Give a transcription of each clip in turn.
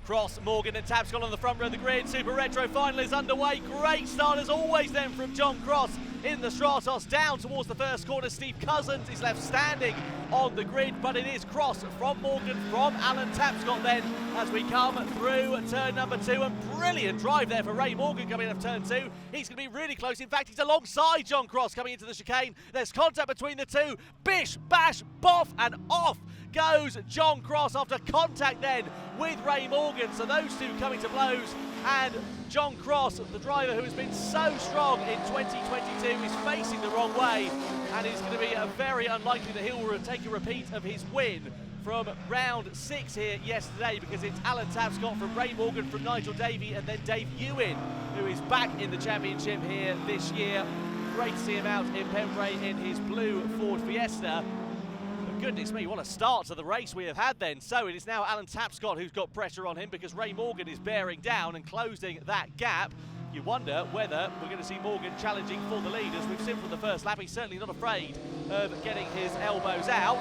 Cross, Morgan and Tapscott on the front row of the grid. Super Retro final is underway. Great start as always then from John Cross in the Stratos. Down towards the first corner, Steve Cousins is left standing on the grid, but it is Cross from Morgan, from Alan Tapscott then as we come through turn number 2. And brilliant drive there for Ray Morgan coming out of turn 2. He's going to be really close. In fact, he's alongside John Cross coming into the chicane. There's contact between the two. Bish, bash, boff, and off goes John Cross after contact then with Ray Morgan. So those two coming to blows, and John Cross, the driver who has been so strong in 2022, is facing the wrong way, and it's going to be very unlikely that he'll take a repeat of his win from round 6 here yesterday, because it's Alan Tapscott from Ray Morgan from Nigel Davey, and then Dave Ewan, who is back in the championship here this year. Great to see him out in Pembrey in his blue Ford Fiesta. Goodness me, what a start to the race we have had then. So it is now Alan Tapscott who's got pressure on him, because Ray Morgan is bearing down and closing that gap. You wonder whether we're going to see Morgan challenging for the lead. As we've seen from the first lap, he's certainly not afraid of getting his elbows out.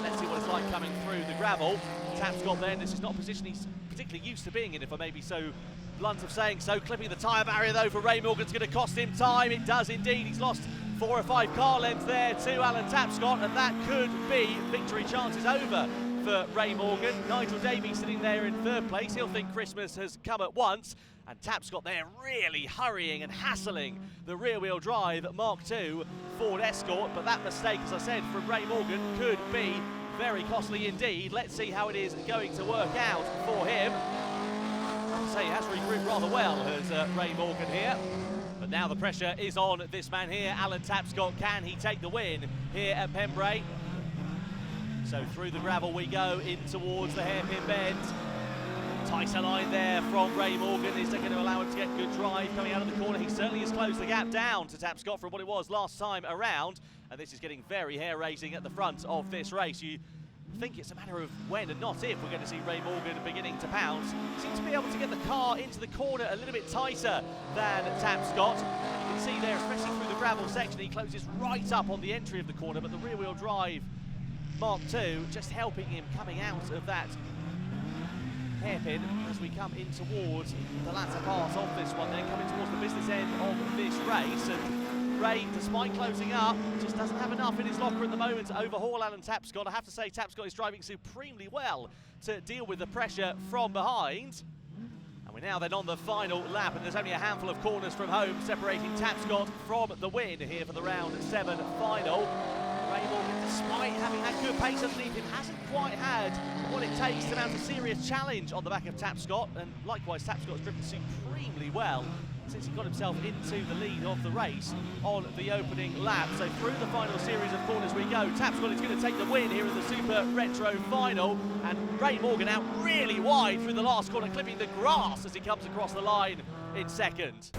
Let's see what it's like coming through the gravel. Tapscott then, this is not a position he's particularly used to being in, if I may be so blunt of saying so. Clipping the tyre barrier though for Ray Morgan's going to cost him time. It does indeed. He's lost 4 or 5 car lengths there to Alan Tapscott, and that could be victory chances over for Ray Morgan. Nigel Davey sitting there in 3rd place. He'll think Christmas has come at once, and Tapscott there really hurrying and hassling the rear-wheel drive Mark II Ford Escort. But that mistake, as I said, from Ray Morgan could be very costly indeed. Let's see how it is going to work out for him. I'd say he has regrouped rather well as Ray Morgan here. But now the pressure is on this man here, Alan Tapscott. Can he take the win here at Pembrey? So through the gravel we go in towards the hairpin bend. Tighter line there from Ray Morgan. Is that going to allow him to get good drive coming out of the corner? He certainly has closed the gap down to Tapscott from what it was last time around. And this is getting very hair-raising at the front of this race. You think it's a matter of when and not if we're going to see Ray Morgan beginning to pounce. Seems to be able to get the car into the corner a little bit tighter than Tapscott. You can see there, especially through the gravel section, he closes right up on the entry of the corner, but the rear-wheel drive Mark II just helping him coming out of that hairpin as we come in towards the latter part of this one, then coming towards the business end of this race. And Ray, despite closing up, just doesn't have enough in his locker at the moment to overhaul Alan Tapscott. I have to say, Tapscott is driving supremely well to deal with the pressure from behind. And we're now then on the final lap, and there's only a handful of corners from home separating Tapscott from the win here for the round 7 final. Ray Morgan, despite having that good pace underneath him, hasn't quite had what it takes to mount a serious challenge on the back of Tapscott. And likewise, Tapscott's driven supremely well since he got himself into the lead of the race on the opening lap. So through the final series of corners we go. Tapscott is going to take the win here in the Super Retro final, and Ray Morgan out really wide through the last corner, clipping the grass as he comes across the line in 2nd.